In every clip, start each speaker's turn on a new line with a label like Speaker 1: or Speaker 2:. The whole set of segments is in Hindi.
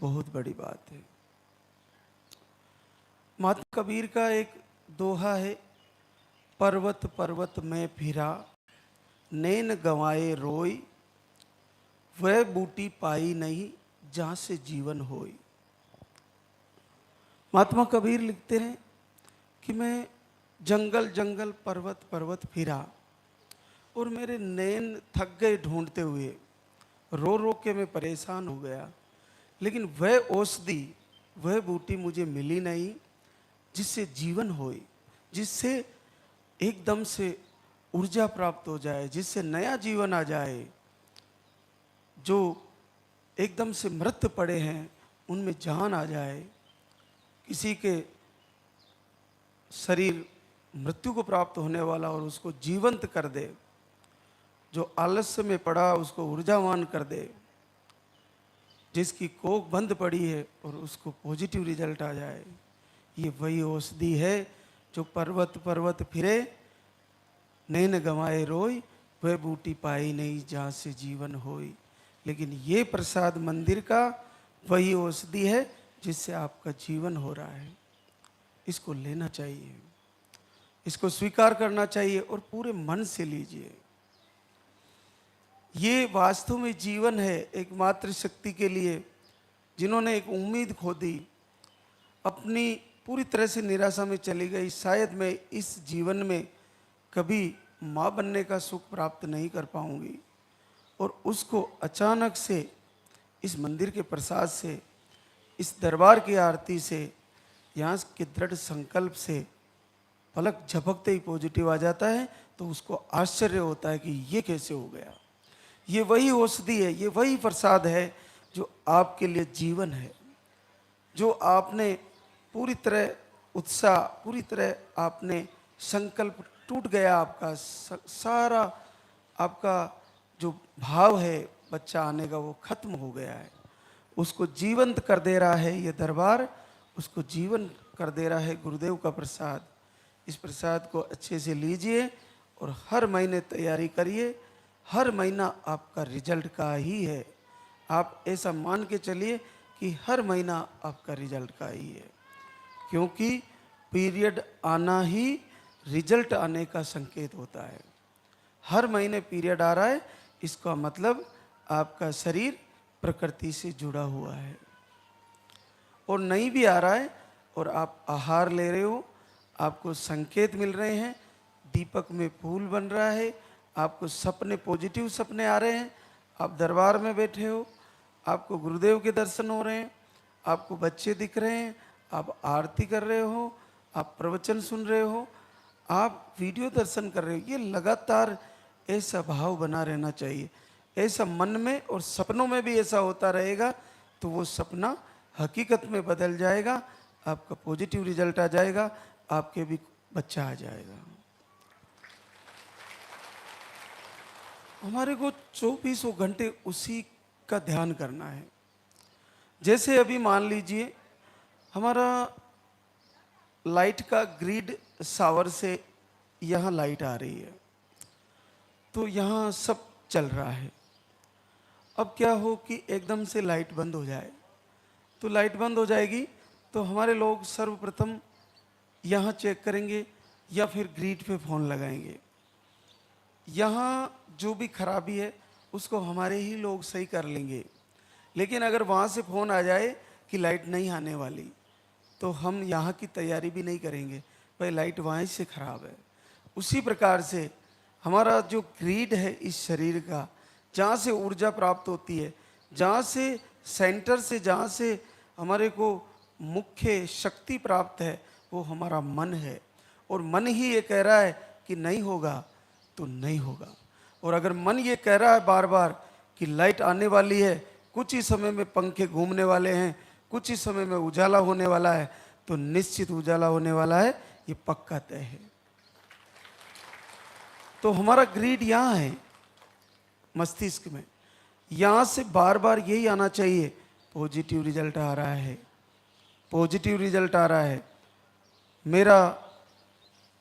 Speaker 1: बहुत बड़ी बात है। महात्मा कबीर का एक दोहा है, पर्वत पर्वत में फिरा, नैन गंवाए रोई, वह बूटी पाई नहीं जहाँ से जीवन होई। महात्मा कबीर लिखते हैं कि मैं जंगल जंगल पर्वत पर्वत फिरा और मेरे नैन थक गए ढूंढते हुए, रो रो के मैं परेशान हो गया, लेकिन वह औषधि, वह बूटी मुझे मिली नहीं जिससे जीवन होए, जिससे एकदम से ऊर्जा प्राप्त हो जाए, जिससे नया जीवन आ जाए। जो एकदम से मृत पड़े हैं उनमें जान आ जाए, किसी के शरीर मृत्यु को प्राप्त होने वाला और उसको जीवंत कर दे, जो आलस्य में पड़ा उसको ऊर्जावान कर दे, जिसकी कोख बंद पड़ी है और उसको पॉजिटिव रिजल्ट आ जाए। ये वही औषधि है जो पर्वत पर्वत फिरे, नैन गंवाए रोई, वह बूटी पाई नहीं जहाँ से जीवन होई। लेकिन ये प्रसाद मंदिर का वही औषधि है जिससे आपका जीवन हो रहा है। इसको लेना चाहिए, इसको स्वीकार करना चाहिए और पूरे मन से लीजिए। ये वास्तव में जीवन है एक मातृशक्ति के लिए, जिन्होंने एक उम्मीद खो दी, अपनी पूरी तरह से निराशा में चली गई। शायद मैं इस जीवन में कभी माँ बनने का सुख प्राप्त नहीं कर पाऊंगी, और उसको अचानक से इस मंदिर के प्रसाद से, इस दरबार की आरती से, यहाँ के दृढ़ संकल्प से पलक झपकते ही पॉजिटिव आ जाता है। तो उसको आश्चर्य होता है कि ये कैसे हो गया। ये वही औषधि है, ये वही प्रसाद है जो आपके लिए जीवन है, जो आपने पूरी तरह उत्साह, पूरी तरह आपने संकल्प टूट गया, आपका सारा आपका जो भाव है बच्चा आने का वो खत्म हो गया है। उसको जीवंत कर दे रहा है ये दरबार, उसको जीवन कर दे रहा है गुरुदेव का प्रसाद। इस प्रसाद को अच्छे से लीजिए और हर महीने तैयारी करिए। हर महीना आपका रिजल्ट का ही है। आप ऐसा मान के चलिए कि हर महीना आपका रिजल्ट का ही है, क्योंकि पीरियड आना ही रिजल्ट आने का संकेत होता है। हर महीने पीरियड आ रहा है, इसका मतलब आपका शरीर प्रकृति से जुड़ा हुआ है। और नहीं भी आ रहा है और आप आहार ले रहे हो, आपको संकेत मिल रहे हैं, दीपक में फूल बन रहा है, आपको सपने, पॉजिटिव सपने आ रहे हैं, आप दरबार में बैठे हो, आपको गुरुदेव के दर्शन हो रहे हैं, आपको बच्चे दिख रहे हैं, आप आरती कर रहे हो, आप प्रवचन सुन रहे हो, आप वीडियो दर्शन कर रहे हो। ये लगातार ऐसा भाव बना रहना चाहिए, ऐसा मन में और सपनों में भी ऐसा होता रहेगा तो वो सपना हकीकत में बदल जाएगा, आपका पॉजिटिव रिजल्ट आ जाएगा, आपके भी बच्चा आ जाएगा। हमारे को 24 घंटे उसी का ध्यान करना है। जैसे अभी मान लीजिए हमारा लाइट का ग्रिड शावर से यहाँ लाइट आ रही है, तो यहाँ सब चल रहा है। अब क्या हो कि एकदम से लाइट बंद हो जाए, तो लाइट बंद हो जाएगी तो हमारे लोग सर्वप्रथम यहाँ चेक करेंगे या फिर ग्रिड पे फ़ोन लगाएंगे। यहाँ जो भी खराबी है उसको हमारे ही लोग सही कर लेंगे। लेकिन अगर वहाँ से फ़ोन आ जाए कि लाइट नहीं आने वाली, तो हम यहाँ की तैयारी भी नहीं करेंगे, भाई लाइट वहाँ से ख़राब है। उसी प्रकार से हमारा जो ग्रिड है इस शरीर का, जहाँ से ऊर्जा प्राप्त होती है, जहाँ से सेंटर से, जहाँ से हमारे को मुख्य शक्ति प्राप्त है, वो हमारा मन है। और मन ही ये कह रहा है कि नहीं होगा तो नहीं होगा। और अगर मन ये कह रहा है बार बार कि लाइट आने वाली है, कुछ ही समय में पंखे घूमने वाले हैं, कुछ ही समय में उजाला होने वाला है, तो निश्चित उजाला होने वाला है, ये पक्का तय है। तो हमारा ग्रिड यहाँ है मस्तिष्क में, यहाँ से बार बार यही आना चाहिए, पॉजिटिव रिजल्ट आ रहा है, पॉजिटिव रिजल्ट आ रहा है, मेरा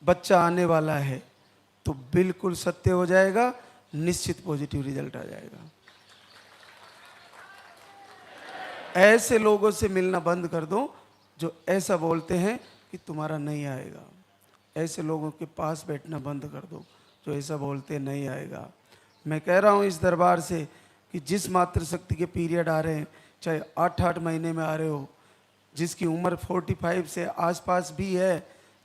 Speaker 1: बच्चा आने वाला है, तो बिल्कुल सत्य हो जाएगा, निश्चित पॉजिटिव रिजल्ट आ जाएगा। ऐसे लोगों से मिलना बंद कर दो जो ऐसा बोलते हैं कि तुम्हारा नहीं आएगा। ऐसे लोगों के पास बैठना बंद कर दो जो ऐसा बोलते नहीं आएगा। मैं कह रहा हूँ इस दरबार से कि जिस मातृशक्ति के पीरियड आ रहे हैं, चाहे 8-8 महीने में आ रहे हो, जिसकी उम्र 45 से आसपास भी है,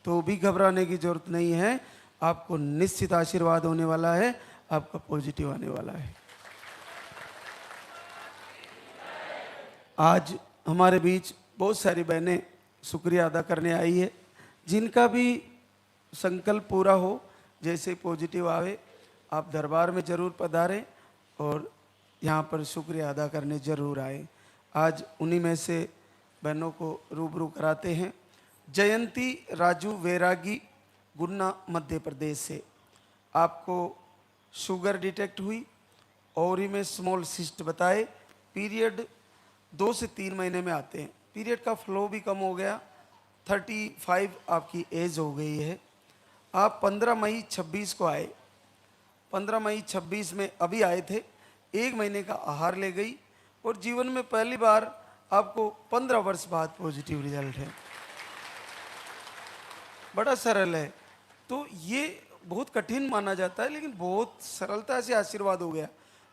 Speaker 1: तो भी घबराने की जरूरत नहीं है। आपको निश्चित आशीर्वाद होने वाला है, आपका पॉजिटिव आने वाला है। आज हमारे बीच बहुत सारी बहनें शुक्रिया अदा करने आई है, जिनका भी संकल्प पूरा हो, जैसे पॉजिटिव आवे, आप दरबार में ज़रूर पधारें और यहाँ पर शुक्रिया अदा करने ज़रूर आए। आज उन्हीं में से बहनों को रूबरू कराते हैं। जयंती राजू वैरागी, गुन्ना मध्य प्रदेश से। आपको शुगर डिटेक्ट हुई, ओवरी में स्मॉल सिस्ट बताए, पीरियड 2 से 3 महीने में आते हैं, पीरियड का फ्लो भी कम हो गया, 35 आपकी एज हो गई है। आप 15 मई 26 को आए, 15 मई 26 में अभी आए थे, 1 महीने का आहार ले गई और जीवन में पहली बार आपको 15 वर्ष बाद पॉजिटिव रिजल्ट है। बड़ा सरल है, तो ये बहुत कठिन माना जाता है, लेकिन बहुत सरलता से आशीर्वाद हो गया।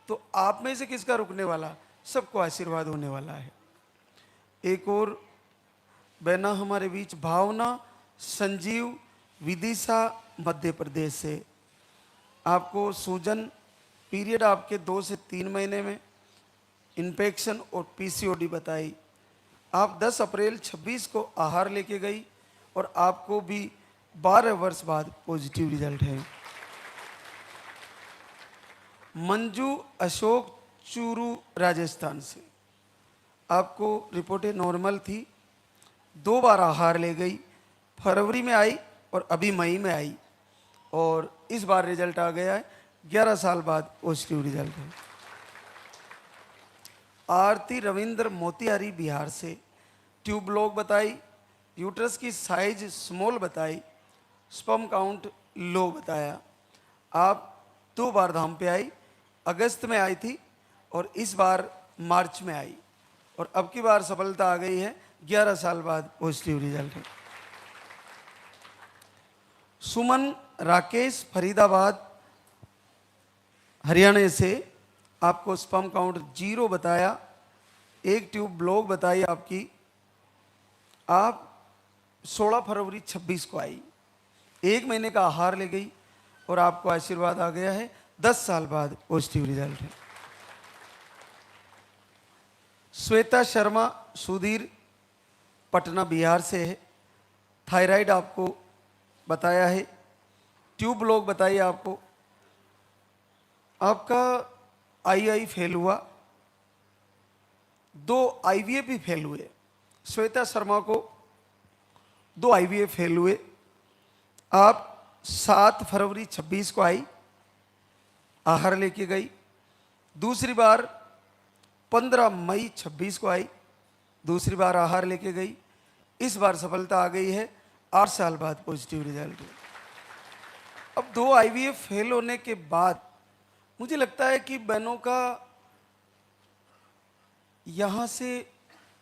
Speaker 1: तो आप में से किसका रुकने वाला? सबको आशीर्वाद होने वाला है। एक और बहना हमारे बीच, भावना संजीव, विदिशा मध्य प्रदेश से। आपको सूजन, पीरियड आपके 2 से 3 महीने में, इन्फेक्शन और पीसीओडी बताई। आप 10 अप्रैल 26 को आहार लेके गई और आपको भी 12 वर्ष बाद पॉजिटिव रिजल्ट है। मंजू अशोक, चूरू राजस्थान से। आपको रिपोर्टें नॉर्मल थी, 2 बार आहार ले गई, फरवरी में आई और अभी मई में आई और इस बार रिजल्ट आ गया है, 11 साल बाद पॉजिटिव रिजल्ट है। आरती रविंद्र, मोतिहारी बिहार से। ट्यूब ब्लॉक बताई, यूट्रस की साइज स्मॉल बताई, स्पर्म काउंट लो बताया। आप 2 बार धाम पे आई, अगस्त में आई थी और इस बार मार्च में आई और अब की बार सफलता आ गई है, 11 साल बाद पॉजिटिव रिजल्ट है। सुमन राकेश, फरीदाबाद हरियाणा से। आपको स्पर्म काउंट 0 बताया, 1 ट्यूब ब्लॉक बताई आपकी। आप 16 फरवरी 26 को आई, 1 महीने का आहार ले गई और आपको आशीर्वाद आ गया है, 10 साल बाद पॉजिटिव रिजल्ट है। श्वेता शर्मा, सुधीर, पटना बिहार से है। थायराइड आपको बताया है, ट्यूब ब्लॉक बताइए आपको। आपका आई फेल हुआ, 2 IVF भी फेल हुए। श्वेता शर्मा को 2 IVF फेल हुए। आप 7 फरवरी 26 को आई, आहार लेके गई। दूसरी बार 15 मई 26 को आई, दूसरी बार आहार लेके गई। इस बार सफलता आ गई है, 8 साल बाद पॉजिटिव रिजल्ट है। अब 2 IVF फेल होने के बाद मुझे लगता है कि बहनों का यहाँ से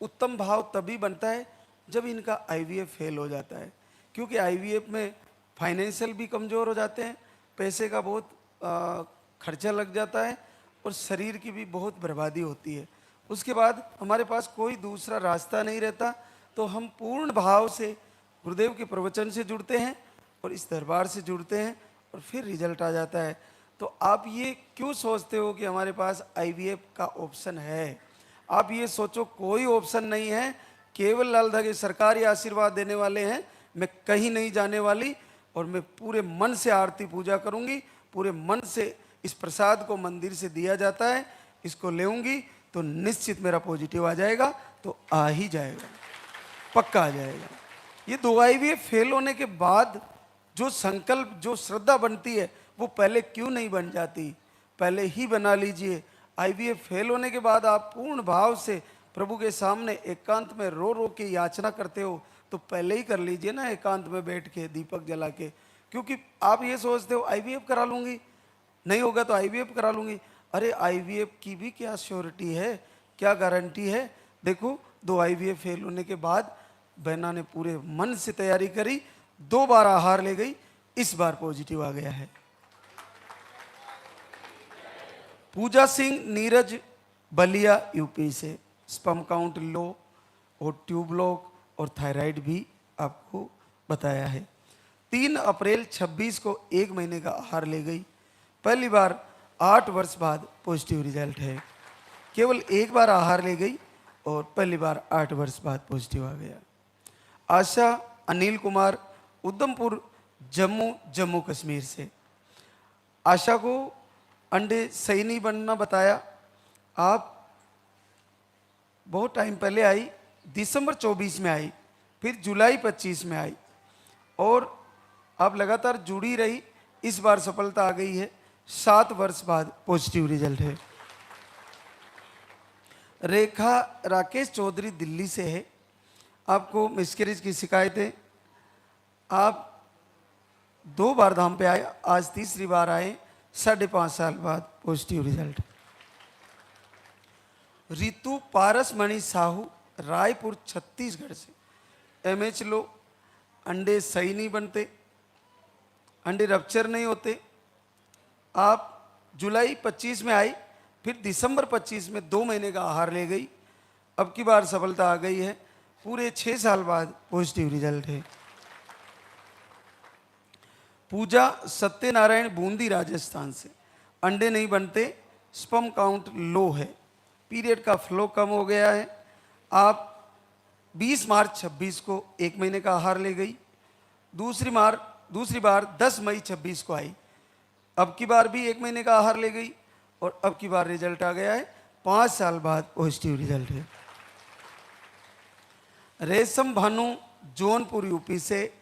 Speaker 1: उत्तम भाव तभी बनता है जब इनका IVF फेल हो जाता है, क्योंकि IVF में फाइनेंशियल भी कमज़ोर हो जाते हैं, पैसे का बहुत खर्चा लग जाता है और शरीर की भी बहुत बर्बादी होती है। उसके बाद हमारे पास कोई दूसरा रास्ता नहीं रहता, तो हम पूर्ण भाव से गुरुदेव के प्रवचन से जुड़ते हैं और इस दरबार से जुड़ते हैं और फिर रिजल्ट आ जाता है। तो आप ये क्यों सोचते हो कि हमारे पास IVF का ऑप्शन है? आप ये सोचो कोई ऑप्शन नहीं है, केवल लाल धागे सरकारी आशीर्वाद देने वाले हैं। मैं कहीं नहीं जाने वाली और मैं पूरे मन से आरती पूजा करूंगी, पूरे मन से इस प्रसाद को मंदिर से दिया जाता है, इसको लेऊंगी तो निश्चित मेरा पॉजिटिव आ जाएगा, तो आ ही जाएगा, पक्का आ जाएगा। ये 2 IVF फेल होने के बाद जो संकल्प, जो श्रद्धा बनती है, वो पहले क्यों नहीं बन जाती? पहले ही बना लीजिए। IVF फेल होने के बाद आप पूर्ण भाव से प्रभु के सामने एकांत में रो रो के याचना करते हो, तो पहले ही कर लीजिए ना, एकांत में बैठ के दीपक जला के। क्योंकि आप ये सोचते हो IVF करा लूंगी, नहीं होगा तो IVF करा लूंगी। अरे IVF की भी क्या श्योरिटी है, क्या गारंटी है? देखो 2 IVF फेल होने के बाद बहना ने पूरे मन से तैयारी करी, 2 बार आहार ले गई, इस बार पॉजिटिव आ गया है। पूजा सिंह नीरज बलिया यूपी से, स्पर्म काउंट लो और ट्यूब लॉक और थायराइड भी आपको बताया है। 3 अप्रैल 26 को 1 महीने का आहार ले गई, पहली बार 8 वर्ष बाद पॉजिटिव रिजल्ट है। केवल 1 बार आहार ले गई और पहली बार 8 वर्ष बाद पॉजिटिव आ गया। आशा अनिल कुमार उधमपुर जम्मू कश्मीर से, आशा को अंडे सही नहीं बनना बताया। आप बहुत टाइम पहले आई, दिसंबर 24 में आई, फिर जुलाई 25 में आई और आप लगातार जुड़ी रही। इस बार सफलता आ गई है, 7 वर्ष बाद पॉजिटिव रिजल्ट है। रेखा राकेश चौधरी दिल्ली से है, आपको मिसकैरेज की शिकायत है। आप 2 बार धाम पे आए, आज तीसरी बार आए, 5.5 साल बाद पॉजिटिव रिजल्ट। रितु पारस मणि साहू रायपुर छत्तीसगढ़ से, MH लो, अंडे सही नहीं बनते, अंडे रप्चर नहीं होते। आप जुलाई 25 में आई, फिर दिसंबर 25 में 2 महीने का आहार ले गई, अब की बार सफलता आ गई है, पूरे 6 साल बाद पॉजिटिव रिजल्ट है। पूजा सत्यनारायण बूंदी राजस्थान से, अंडे नहीं बनते, स्पर्म काउंट लो है, पीरियड का फ्लो कम हो गया है। आप 20 मार्च 26 को 1 महीने का आहार ले गई, दूसरी बार 10 मई 26 को आई, अब की बार भी 1 महीने का आहार ले गई और अब की बार रिजल्ट आ गया है, 5 साल बाद पॉजिटिव रिजल्ट है। रेशम भानु जौनपुर यूपी से,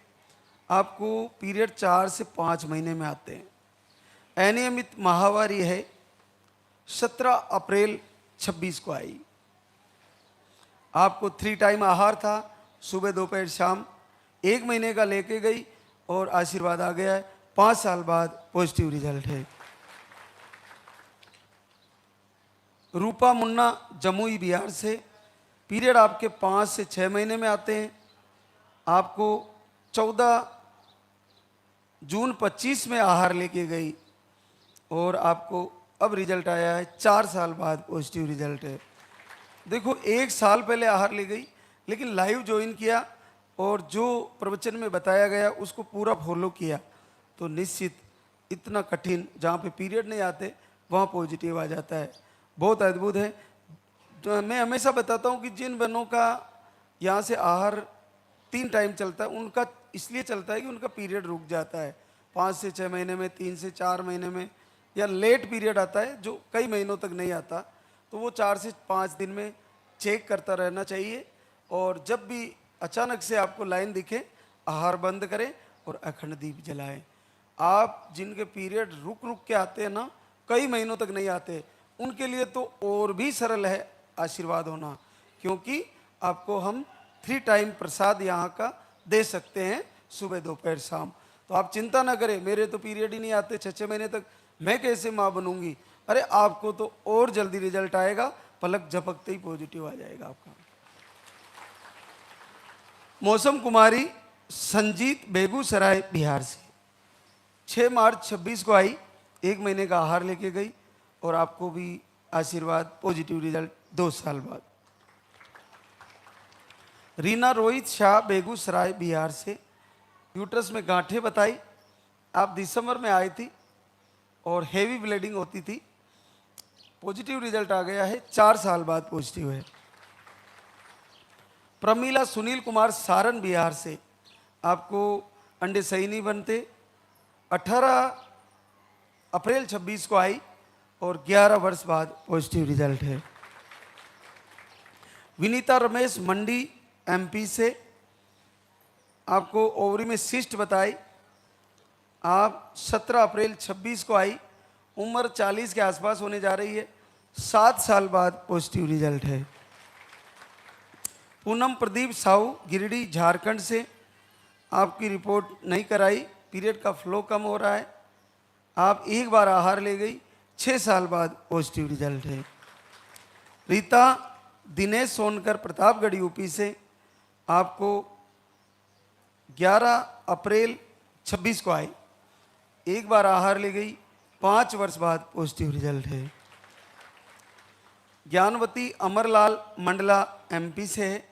Speaker 1: आपको पीरियड 4 से 5 महीने में आते हैं, अनियमित माहवारी है, 17 अप्रैल 26 को आई। आपको 3 टाइम आहार था, सुबह दोपहर शाम, 1 महीने का लेके गई और आशीर्वाद आ गया है, 5 साल बाद पॉजिटिव रिजल्ट है। रूपा मुन्ना जमुई बिहार से, पीरियड आपके 5 से 6 महीने में आते हैं, आपको 14 जून 25 में आहार लेके गई और आपको अब रिजल्ट आया है, 4 साल बाद पॉजिटिव रिजल्ट है। देखो 1 साल पहले आहार ले गई, लेकिन लाइव ज्वाइन किया और जो प्रवचन में बताया गया उसको पूरा फॉलो किया, तो निश्चित इतना कठिन जहाँ पे पीरियड नहीं आते वहाँ पॉजिटिव आ जाता है, बहुत अद्भुत है। तो मैं हमेशा बताता हूँ कि जिन बहनों का यहाँ से आहार 3 टाइम चलता है, उनका इसलिए चलता है कि उनका पीरियड रुक जाता है 5 से 6 महीने में, 3 से 4 महीने में, या लेट पीरियड आता है जो कई महीनों तक नहीं आता, तो वो 4 से 5 दिन में चेक करता रहना चाहिए। और जब भी अचानक से आपको लाइन दिखे, आहार बंद करें और अखंड दीप जलाएं। आप जिनके पीरियड रुक रुक के आते हैं ना, कई महीनों तक नहीं आते, उनके लिए तो और भी सरल है आशीर्वाद होना, क्योंकि आपको हम 3 टाइम प्रसाद यहाँ का दे सकते हैं, सुबह दोपहर शाम। तो आप चिंता ना करें, मेरे तो पीरियड ही नहीं आते 6-6 महीने तक, मैं कैसे माँ बनूंगी। अरे आपको तो और जल्दी रिजल्ट आएगा, पलक झपकते ही पॉजिटिव आ जाएगा आपका। मौसम कुमारी संजीत बेगूसराय बिहार से, 6 मार्च 26 को आई, 1 महीने का आहार लेके गई और आपको भी आशीर्वाद, पॉजिटिव रिजल्ट 2 साल बाद। रीना रोहित शाह बेगूसराय बिहार से, यूट्रस में गांठें बताई, आप दिसंबर में आई थी और हेवी ब्लीडिंग होती थी, पॉजिटिव रिजल्ट आ गया है, 4 साल बाद पॉजिटिव है। प्रमीला सुनील कुमार सारण बिहार से, आपको अंडे सही नहीं बनते, 18 अप्रैल 26 को आई और 11 वर्ष बाद पॉजिटिव रिजल्ट है। विनीता रमेश मंडी MP से, आपको ओवरी में सिस्ट बताई, आप 17 अप्रैल 26 को आई, उम्र 40 के आसपास होने जा रही है, 7 साल बाद पॉजिटिव रिजल्ट है। पूनम प्रदीप साहू गिरिडीह झारखंड से, आपकी रिपोर्ट नहीं कराई, पीरियड का फ्लो कम हो रहा है, आप 1 बार आहार ले गई, 6 साल बाद पॉजिटिव रिजल्ट है। रीता दिनेश सोनकर प्रतापगढ़ यूपी से, आपको 11 अप्रैल 26 को आए, एक बार आहार ले गई, 5 वर्ष बाद पॉजिटिव रिजल्ट है। ज्ञानवती अमरलाल मंडला एमपी से है,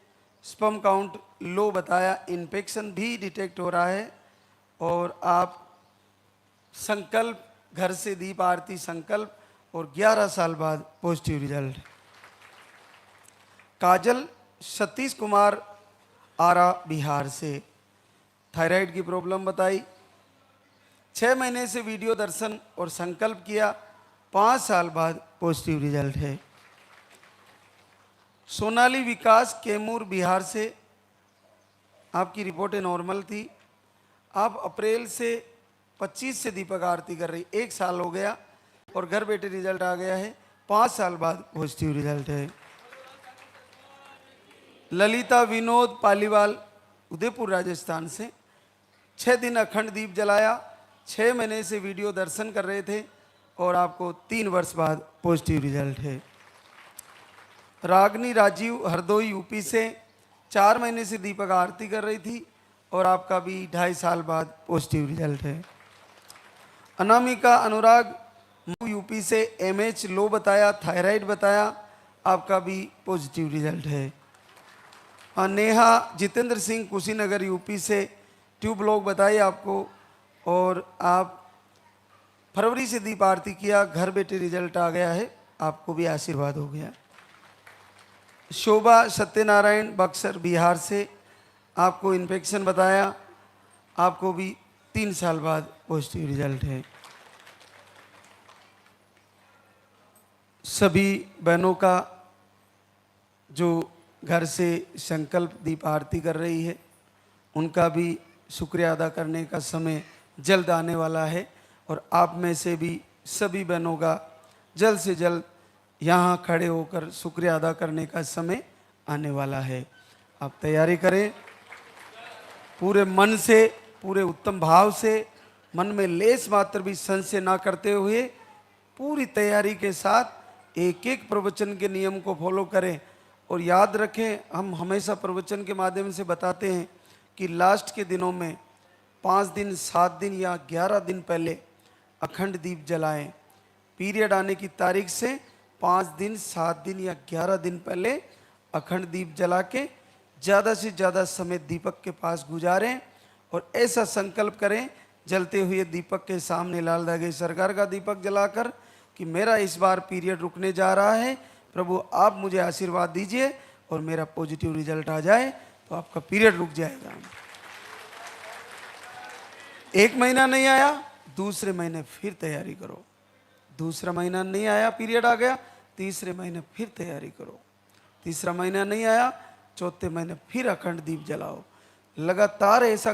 Speaker 1: स्पर्म काउंट लो बताया, इन्फेक्शन भी डिटेक्ट हो रहा है, और आप संकल्प घर से दीप आरती संकल्प और 11 साल बाद पॉजिटिव रिजल्ट। काजल सतीश कुमार आरा बिहार से, थायराइड की प्रॉब्लम बताई, 6 महीने से वीडियो दर्शन और संकल्प किया, 5 साल बाद पॉजिटिव रिजल्ट है। सोनाली विकास कैमूर बिहार से, आपकी रिपोर्टें नॉर्मल थी, आप अप्रैल से 25 से दीपक आरती कर रही, 1 साल हो गया और घर बैठे रिजल्ट आ गया है, 5 साल बाद पॉजिटिव रिजल्ट है। ललिता विनोद पालीवाल उदयपुर राजस्थान से, 6 दिन अखंड दीप जलाया, 6 महीने से वीडियो दर्शन कर रहे थे और आपको 3 वर्ष बाद पॉजिटिव रिजल्ट है। रागनी राजीव हरदोई यूपी से, 4 महीने से दीपक आरती कर रही थी और आपका भी 2.5 साल बाद पॉजिटिव रिजल्ट है। अनामिका अनुराग यूपी से, एमएच लो बताया, थायराइड बताया, आपका भी पॉजिटिव रिजल्ट है। नेहा जितेंद्र सिंह कुशीनगर यूपी से, ट्यूब लॉक बताई आपको और आप फरवरी से दीप आरती किया, घर बैठे रिजल्ट आ गया है, आपको भी आशीर्वाद हो गया। शोभा सत्यनारायण बक्सर बिहार से, आपको इन्फेक्शन बताया, आपको भी 3 साल बाद पॉजिटिव रिजल्ट है। सभी बहनों का जो घर से संकल्प दीप आरती कर रही है, उनका भी शुक्रिया अदा करने का समय जल्द आने वाला है, और आप में से भी सभी बहनों का जल्द से जल्द यहाँ खड़े होकर शुक्रिया अदा करने का समय आने वाला है। आप तैयारी करें, पूरे मन से, पूरे उत्तम भाव से, मन में लेस मात्र भी संशय ना करते हुए पूरी तैयारी के साथ एक एक प्रवचन के नियम को फॉलो करें। और याद रखें, हम हमेशा प्रवचन के माध्यम से बताते हैं कि लास्ट के दिनों में 5 दिन, 7 दिन या 11 दिन पहले अखंड दीप जलाएं। पीरियड आने की तारीख से 5 दिन, 7 दिन या 11 दिन पहले अखंड दीप जला के ज़्यादा से ज़्यादा समय दीपक के पास गुजारें और ऐसा संकल्प करें जलते हुए दीपक के सामने लाल धागे सरकार का दीपक जलाकर कि मेरा इस बार पीरियड रुकने जा रहा है, प्रभु आप मुझे आशीर्वाद दीजिए और मेरा पॉजिटिव रिजल्ट आ जाए तो आपका पीरियड रुक जाएगा। 1 महीना नहीं आया, दूसरे महीने फिर तैयारी करो, दूसरा महीना नहीं आया, पीरियड आ गया, तीसरे महीने फिर तैयारी करो, तीसरा महीना नहीं आया, चौथे महीने फिर अखंड दीप जलाओ। लगातार ऐसा